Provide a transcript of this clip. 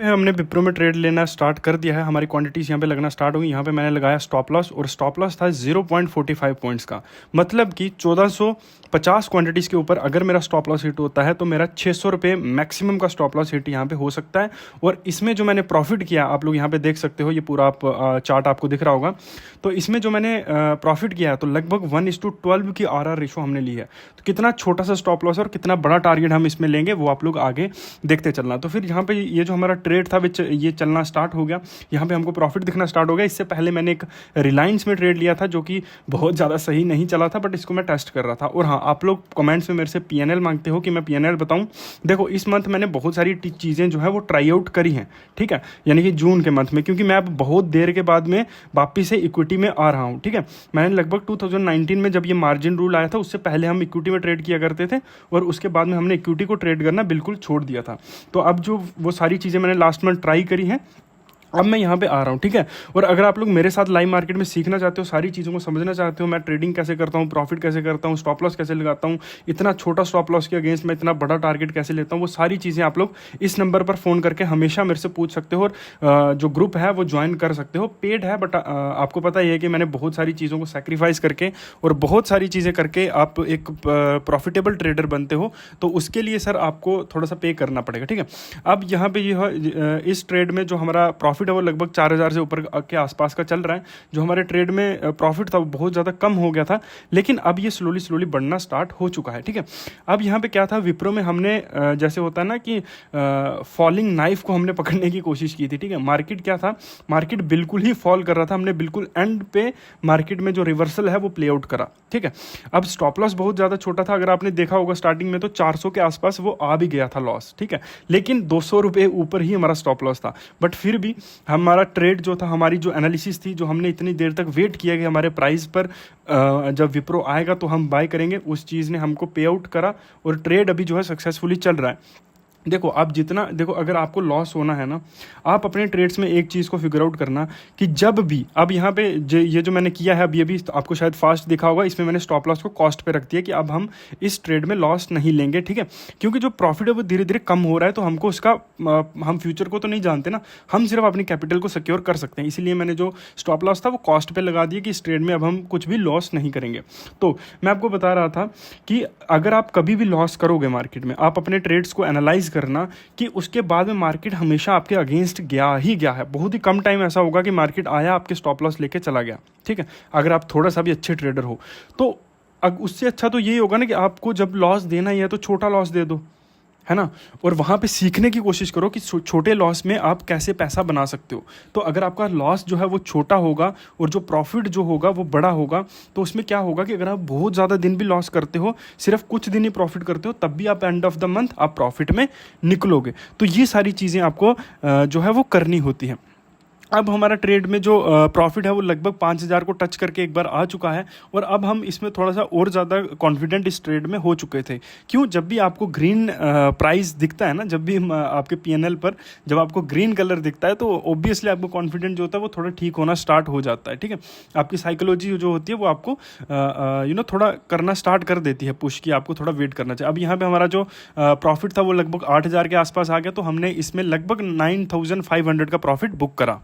हमने विप्रो में ट्रेड लेना स्टार्ट कर दिया है। हमारी क्वांटिटीज यहाँ पे लगना स्टार्ट होगी। यहाँ पे मैंने लगाया स्टॉप लॉस और स्टॉप लॉस था 0.45 पॉइंट्स का, मतलब कि 1450 क्वांटिटीज़ के ऊपर अगर मेरा स्टॉप लॉस हिट होता है तो मेरा 600 रुपये मैक्सिमम का स्टॉप लॉस हिट यहाँ पे हो सकता है। और इसमें जो मैंने प्रॉफिट किया, आप लोग यहाँ पे देख सकते हो, ये पूरा आप चार्ट आपको दिख रहा होगा। तो इसमें जो मैंने प्रॉफिट किया है तो लगभग 1:12 की RR रेशो हमने ली है। तो कितना छोटा सा स्टॉप लॉस और कितना बड़ा टारगेट हम इसमें लेंगे वो आप लोग आगे देखते चलना। तो फिर यहाँ पे ये जो हमारा ट्रेड था ये चलना स्टार्ट हो गया। यहाँ पे हमको प्रॉफिट दिखना स्टार्ट हो गया। इससे पहले मैंने एक रिलायंस में ट्रेड लिया था जो कि बहुत ज़्यादा सही नहीं चला था, बट इसको मैं टेस्ट कर रहा था। और हाँ, आप लोग कमेंट्स में मेरे से PNL मांगते हो कि मैं PNL बताऊँ। देखो, इस मंथ मैंने बहुत सारी चीज़ें जो है वो ट्राई आउट करी हैं, ठीक है, यानी कि जून के मंथ में, क्योंकि मैं अब बहुत देर के बाद में वापिस से इक्विटी में आ रहा हूँ, ठीक है। मैंने लगभग 2019 में जब ये मार्जिन रूल आया था उससे पहले हम इक्विटी में ट्रेड किया करते थे और उसके बाद में हमने इक्विटी को ट्रेड करना बिल्कुल छोड़ दिया था। तो अब जो वो सारी चीज़ें मैंने लास्ट मंथ ट्राई करी हैं, अब मैं यहाँ पे आ रहा हूँ, ठीक है। और अगर आप लोग मेरे साथ लाइव मार्केट में सीखना चाहते हो, सारी चीज़ों को समझना चाहते हो, मैं ट्रेडिंग कैसे करता हूँ, प्रॉफिट कैसे करता हूँ, स्टॉप लॉस कैसे लगाता हूँ, इतना छोटा स्टॉप लॉस के अगेंस्ट मैं इतना बड़ा टारगेट कैसे लेता हूँ, वो सारी चीज़ें आप लोग इस नंबर पर फ़ोन करके हमेशा मेरे से पूछ सकते हो। और जो ग्रुप है वो ज्वाइन कर सकते हो, पेड है, बट आपको पता ही है कि मैंने बहुत सारी चीज़ों को सेक्रीफाइस करके और बहुत सारी चीज़ें करके आप एक प्रॉफिटेबल ट्रेडर बनते हो, तो उसके लिए सर आपको थोड़ा सा पे करना पड़ेगा, ठीक है। अब यहाँ पे इस ट्रेड में जो हमारा प्रॉफिट है वो लगभग 4000 से ऊपर के आसपास का चल रहा है। जो हमारे ट्रेड में प्रॉफिट था वो बहुत ज़्यादा कम हो गया था, लेकिन अब ये स्लोली बढ़ना स्टार्ट हो चुका है, ठीक है। अब यहाँ पे क्या था, विप्रो में हमने जैसे होता है ना कि फॉलिंग नाइफ को हमने पकड़ने की कोशिश की थी, ठीक है। मार्केट क्या था, मार्केट बिल्कुल ही फॉल कर रहा था, हमने बिल्कुल एंड पे मार्केट में जो रिवर्सल है वो प्ले आउट करा, ठीक है। अब स्टॉप लॉस बहुत ज़्यादा छोटा था, अगर आपने देखा होगा स्टार्टिंग में तो 400 के आसपास वो आ भी गया था लॉस, ठीक है, लेकिन 200 रुपये ऊपर ही हमारा स्टॉप लॉस था। बट फिर भी हमारा ट्रेड जो था, हमारी जो एनालिसिस थी, जो हमने इतनी देर तक वेट किया कि हमारे प्राइस पर जब विप्रो आएगा तो हम बाय करेंगे, उस चीज़ ने हमको पे आउट करा और ट्रेड अभी जो है सक्सेसफुली चल रहा है। देखो, आप जितना देखो, अगर आपको लॉस होना है ना, आप अपने ट्रेड्स में एक चीज़ को फिगर आउट करना कि जब भी, अब यहाँ पे ये जो मैंने किया है अब ये भी आपको शायद फास्ट दिखा होगा, इसमें मैंने स्टॉप लॉस को कॉस्ट पे रख दिया कि अब हम इस ट्रेड में लॉस नहीं लेंगे, ठीक है। क्योंकि जो प्रॉफिट है वो धीरे धीरे कम हो रहा है, तो हमको उसका हम फ्यूचर को तो नहीं जानते ना, हम सिर्फ अपनी कैपिटल को सिक्योर कर सकते हैं। इसीलिए मैंने जो स्टॉप लॉस था वो कॉस्ट पे लगा दिया कि इस ट्रेड में अब हम कुछ भी लॉस नहीं करेंगे। तो मैं आपको बता रहा था कि अगर आप कभी भी लॉस करोगे मार्केट में, आप अपने ट्रेड्स को एनालाइज करना कि उसके बाद में मार्केट हमेशा आपके अगेंस्ट गया ही गया है। बहुत ही कम टाइम ऐसा होगा कि मार्केट आया, आपके स्टॉप लॉस लेके चला गया, ठीक है, अगर आप थोड़ा सा भी अच्छे ट्रेडर हो तो। उससे अच्छा तो यही होगा ना कि आपको जब लॉस देना ही है तो छोटा लॉस दे दो, है ना। और वहाँ पे सीखने की कोशिश करो कि छोटे लॉस में आप कैसे पैसा बना सकते हो। तो अगर आपका लॉस जो है वो छोटा होगा और जो प्रॉफिट जो होगा वो बड़ा होगा, तो उसमें क्या होगा कि अगर आप बहुत ज़्यादा दिन भी लॉस करते हो, सिर्फ कुछ दिन ही प्रॉफिट करते हो, तब भी आप एंड ऑफ द मंथ आप प्रॉफिट में निकलोगे। तो ये सारी चीज़ें आपको जो है वो करनी होती हैं। अब हमारा ट्रेड में जो प्रॉफिट है वो लगभग 5000 को टच करके एक बार आ चुका है और अब हम इसमें थोड़ा सा और ज़्यादा कॉन्फिडेंट इस ट्रेड में हो चुके थे। क्यों, जब भी आपको ग्रीन प्राइस दिखता है ना, जब भी आपके PNL पर जब आपको ग्रीन कलर दिखता है तो ऑब्वियसली आपको कॉन्फिडेंट जो होता है वो थोड़ा ठीक होना स्टार्ट हो जाता है, ठीक है। आपकी साइकोलॉजी जो होती है वो आपको थोड़ा करना स्टार्ट कर देती है पुश, की आपको थोड़ा वेट करना चाहिए। अब यहाँ पर हमारा जो प्रॉफिट था वो लगभग 8000 के आसपास आ गया, तो हमने इसमें लगभग 9500 का प्रॉफिट बुक करा।